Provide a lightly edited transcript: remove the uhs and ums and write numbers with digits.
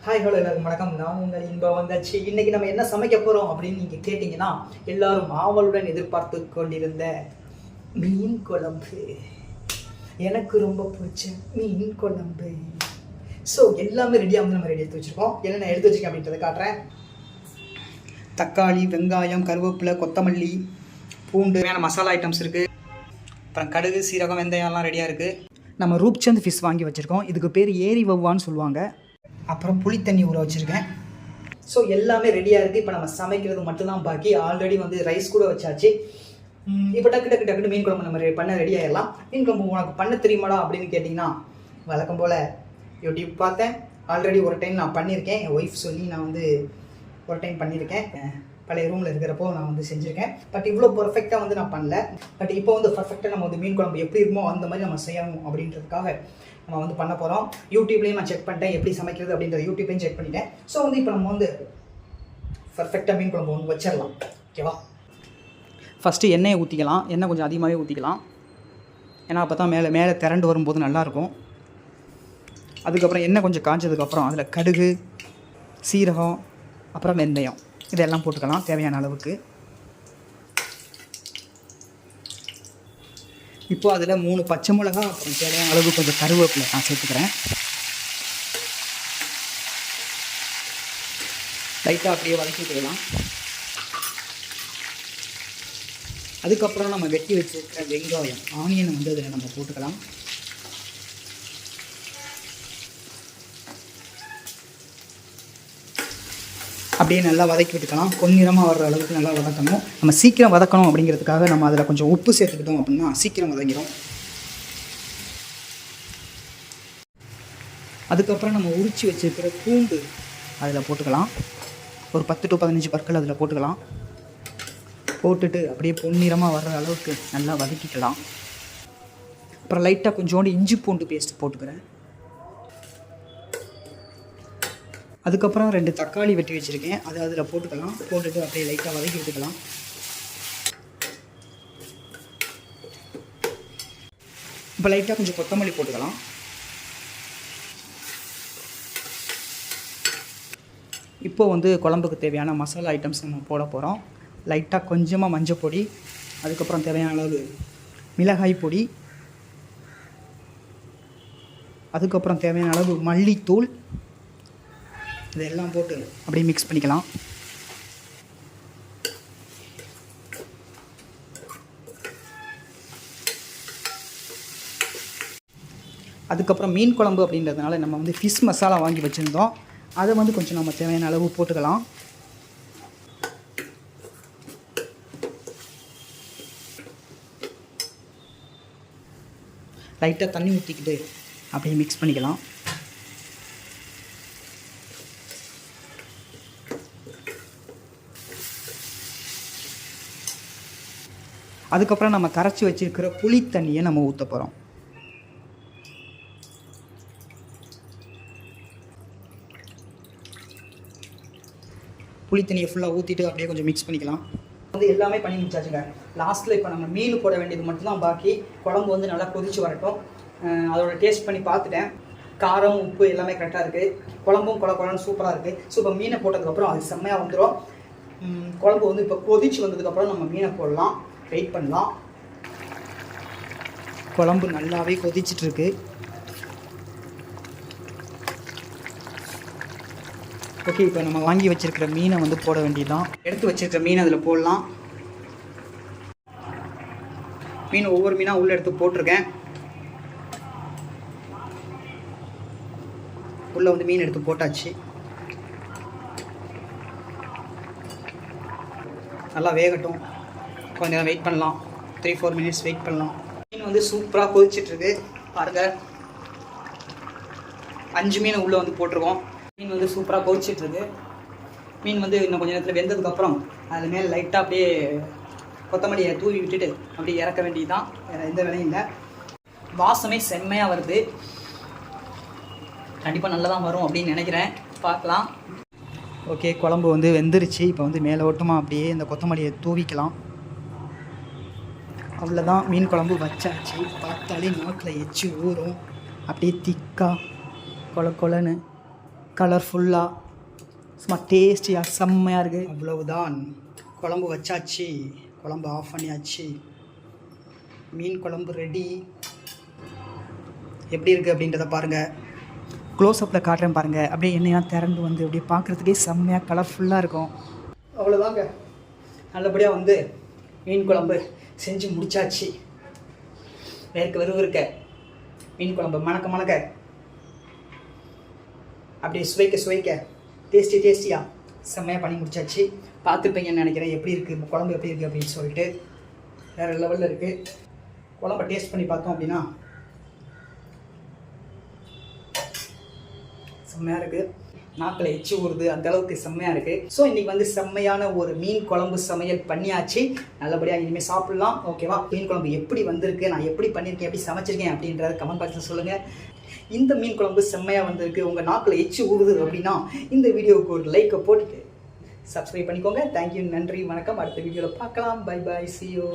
Hi hello எல்லாருக்கும் வணக்கம். நான் உங்கள் இன்பா வந்தாச்சு. இன்னைக்கு நம்ம என்ன சமைக்க போகிறோம் அப்படின்னு நீங்கள் கேட்டிங்கன்னா, எல்லாரும் ஆவலுடன் எதிர்பார்த்து கொண்டிருந்த மீன் குழம்பு. எனக்கு ரொம்ப பிடிச்ச மீன் குழம்பு. ஸோ எல்லாமே ரெடியாக வந்து நம்ம ரெடி எடுத்து வச்சுருக்கோம். என்னென்ன எடுத்து வச்சுருக்கேன் அப்படின்றத காட்டுறேன். தக்காளி, வெங்காயம், கருவேப்பிலை, கொத்தமல்லி, பூண்டு, வேணால் மசாலா ஐட்டம்ஸ் இருக்குது. அப்புறம் கடுகு, சீரகம், வெந்தயம்லாம் ரெடியாக இருக்குது. நம்ம ரூப்சந்த் ஃபிஷ் வாங்கி வச்சுருக்கோம். இதுக்கு பேர் ஏரி வவ்வான்னு சொல்லுவாங்க. அப்புறம் புளி தண்ணி ஊற வச்சுருக்கேன். ஸோ எல்லாமே ரெடியாக இருக்குது. இப்போ நம்ம சமைக்கிறது மட்டும்தான் பாக்கி. ஆல்ரெடி வந்து ரைஸ் கூட வச்சாச்சு. இப்போ டக்குன்னு மீன் குழம்பு நம்ம பண்ண ரெடி ஆகிடலாம். மீன் குழம்பு உனக்கு பண்ண தெரியுமாடா அப்படின்னு கேட்டிங்கன்னா, வழக்கம் போல் யூடியூப் பார்த்தேன். ஆல்ரெடி ஒரு டைம் நான் பண்ணியிருக்கேன். என் ஒய்ஃப் சொல்லி நான் வந்து ஒரு டைம் பண்ணியிருக்கேன். பழைய ரூமில் இருக்கிறப்போ நான் வந்து செஞ்சுருக்கேன். பட் இவ்வளோ பர்ஃபெக்டாக வந்து நான் பண்ணல. பட் இப்போ வந்து பர்ஃபெக்டாக நம்ம வந்து மீன் குழம்பு எப்படி இருக்குமோ அந்த மாதிரி நம்ம செய்யணும் அப்படின்றதுக்காக நம்ம வந்து பண்ண போகிறோம். யூடியூப்லேயும் நான் செக் பண்ணிட்டேன் எப்படி சமைக்கிறது அப்படின்றத. யூடியூப்லேயும் செக் பண்ணிட்டேன். ஸோ வந்து இப்போ நம்ம வந்து பர்ஃபெக்டாக மீன் குழம்பு வந்து வச்சிடலாம். ஓகேவா? ஃபஸ்ட்டு எண்ணெயை ஊற்றிக்கலாம். எண்ணெய் கொஞ்சம் அதிகமாகவே ஊற்றிக்கலாம். ஏன்னா அப்போ தான் மேலே திரண்டு வரும்போது நல்லாயிருக்கும். அதுக்கப்புறம் எண்ணெய் கொஞ்சம் காய்ச்சதுக்கப்புறம் அதில் கடுகு, சீரகம், அப்புறம் வெந்தயம் இதெல்லாம் போட்டுக்கலாம் தேவையான அளவுக்கு. இப்போ அதில் 3 பச்சை மிளகா, அப்புறம் தேவையான அளவு கொஞ்சம் கருவேப்பிலை நான் சேர்த்துக்கிறேன். லைட்டாக அப்படியே வதக்கிக்கலாம். அதுக்கப்புறம் நம்ம வெட்டி வச்சுருக்கிற வெங்காயம், ஆனியனை வந்து அதில் நம்ம போட்டுக்கலாம். அப்படியே நல்லா வதக்கி விட்டுக்கலாம். பொன்னிறமாக வர்ற அளவுக்கு நல்லா வதக்கணும். நம்ம சீக்கிரம் வதக்கணும் அப்படிங்கிறதுக்காக நம்ம அதில் கொஞ்சம் உப்பு சேர்த்துக்கிட்டோம் அப்படின்னா சீக்கிரம் வதங்கிடும். அதுக்கப்புறம் நம்ம உரித்து வச்சுருக்கிற பூண்டு அதில் போட்டுக்கலாம். ஒரு 10 to 15 பற்கள் அதில் போட்டுக்கலாம். போட்டுட்டு அப்படியே பொன்னிறமாக வர்ற அளவுக்கு நல்லா வதக்கிக்கலாம். அப்புறம் லைட்டாக கொஞ்சோண்டு இஞ்சி பூண்டு பேஸ்ட் போட்டுக்கிறேன். அதுக்கப்புறம் 2 தக்காளி வெட்டி வச்சுருக்கேன். அதை அதில் போட்டுக்கலாம். போட்டுட்டு அப்படியே லைட்டாக வதக்கி விட்டுக்கலாம். இப்போ லைட்டாக கொஞ்சம் கொத்தமல்லி போட்டுக்கலாம். இப்போ வந்து குழம்புக்கு தேவையான மசாலா ஐட்டம்ஸ் நம்ம போட போகிறோம். லைட்டாக கொஞ்சமாக மஞ்சள் பொடி, அதுக்கப்புறம் தேவையான அளவு மிளகாய் பொடி, அதுக்கப்புறம் தேவையான அளவு மல்லித்தூள், இதெல்லாம் போட்டு அப்படியே மிக்ஸ் பண்ணிக்கலாம். அதுக்கப்புறம் மீன் குழம்பு அப்படின்றதுனால நம்ம வந்து ஃபிஷ் மசாலா வாங்கி வச்சுருந்தோம். அதை வந்து கொஞ்சம் நம்ம தேவையான அளவு போட்டுக்கலாம். லைட்டாக தண்ணி ஊற்றிக்கிட்டு அப்படியே மிக்ஸ் பண்ணிக்கலாம். அதுக்கப்புறம் நம்ம கரைச்சி வச்சுருக்கிற புளி தண்ணியை நம்ம ஊற்ற போகிறோம். புளி தண்ணியை ஃபுல்லாக ஊற்றிட்டு அப்படியே கொஞ்சம் மிக்ஸ் பண்ணிக்கலாம். வந்து எல்லாமே பண்ணி முடிச்சாச்சுங்க. லாஸ்ட்டில் இப்போ நம்ம மீன் போட வேண்டியது மட்டும்தான் பாக்கி. குழம்பு வந்து நல்லா கொதிச்சு வரட்டும். அதோட டேஸ்ட் பண்ணி பார்த்துட்டேன். காரம், உப்பு எல்லாமே கரெக்டாக இருக்குது. குழம்பும் குழம்புன்னு சூப்பராக இருக்குது. ஸோ இப்போ மீனை போட்டதுக்கப்புறம் அது செம்மையாக வந்துடும். குழம்பு வந்து இப்போ கொதிச்சு வந்ததுக்கப்புறம் நம்ம மீனை போடலாம். வெயிட் பண்ணலாம். குழம்பு நல்லாவே கொதிச்சிட்ருக்கு. ஓகே, இப்போ நம்ம வாங்கி வச்சுருக்கிற மீனை வந்து போட வேண்டியதுதான். எடுத்து வச்சுருக்கிற மீன் அதில் போடலாம். மீன் ஒவ்வொரு மீனாக உள்ளே எடுத்து போட்டிருக்கேன். உள்ளே வந்து மீன் எடுத்து போட்டாச்சு. நல்லா வேகட்டும். கொஞ்ச நேரம் வெயிட் பண்ணலாம். 3-4 minutes வெயிட் பண்ணலாம். மீன் வந்து சூப்பராக கொதிச்சிட்ருக்கு பாருங்கள். 5 மீன் உள்ளே வந்து போட்டிருக்கோம். மீன் வந்து சூப்பராக கொதிச்சிட்ருக்கு. மீன் வந்து இன்னும் கொஞ்சம் நேரத்தில் வெந்ததுக்கப்புறம் அது மேலே லைட்டாக அப்படியே கொத்தமல்லியை தூவி விட்டுட்டு அப்படியே இறக்க வேண்டியது தான். வேறு எந்த வேலையும் இல்லை. வாசமே செம்மையாக வருது. கண்டிப்பாக நல்லா தான் வரும் அப்படின்னு நினைக்கிறேன். பார்க்கலாம். ஓகே, குழம்பு வந்து வெந்துருச்சு. இப்போ வந்து மேலே ஓட்டமாக அப்படியே இந்த கொத்தமல்லியை தூவிக்கலாம். அவ்வளோதான், மீன் குழம்பு வச்சாச்சு. பார்த்தாலே நாக்கில் எச்சு ஊறும். அப்படியே திக்காக கொல கொலன்னு கலர்ஃபுல்லாக சும்மா டேஸ்டியாக செம்மையாக இருக்குது. அவ்வளவுதான், குழம்பு வச்சாச்சு, குழம்பு ஆஃப் பண்ணியாச்சு, மீன் குழம்பு ரெடி. எப்படி இருக்குது அப்படின்றத பாருங்கள், க்ளோஸ்அப்பில் காட்டுறேன் பாருங்கள். அப்படியே எண்ணெயெல்லாம் திறந்து வந்து அப்படியே பார்க்குறதுக்கே செம்மையாக கலர்ஃபுல்லாக இருக்கும். அவ்வளோதாங்க, நல்லபடியாக வந்து மீன் குழம்பு செஞ்சு முடிச்சாச்சு. வேர்க்க விறுவிறுக்க மீன் குழம்பு மணக்க மணக்க அப்படியே சுவைக்க டேஸ்டியாக செம்மையாக பண்ணி முடிச்சாச்சு. பார்த்துருப்பீங்கன்னு நினைக்கிறேன் எப்படி இருக்குது குழம்பு, எப்படி இருக்குது அப்படின்னு சொல்லிட்டு. வேறு லெவலில் இருக்குது. குழம்பை டேஸ்ட் பண்ணி பார்த்தோம் அப்படின்னா செம்மையாக இருக்குது, நாக்கில் எச்சி ஊறுது, அந்த அளவுக்கு செம்மையாக இருக்குது. ஸோ இன்றைக்கி வந்து செம்மையான ஒரு மீன் குழம்பு சமையல் பண்ணியாச்சு. நல்லபடியாக இனிமேல் சாப்பிட்லாம். ஓகேவா? மீன் குழம்பு எப்படி வந்திருக்கு, நான் எப்படி பண்ணியிருக்கேன், எப்படி சமைச்சிருக்கேன் அப்படின்றத கமெண்ட் பாக்ஸில் சொல்லுங்கள். இந்த மீன் குழம்பு செம்மையாக வந்திருக்கு, உங்கள் நாக்கில் எச்சி ஊறுது அப்படின்னா இந்த வீடியோவுக்கு ஒரு லைக்கை போட்டுட்டு சப்ஸ்கிரைப் பண்ணிக்கோங்க. தேங்க்யூ, நன்றி, வணக்கம். அடுத்த வீடியோவில் பார்க்கலாம். Bye bye, see you.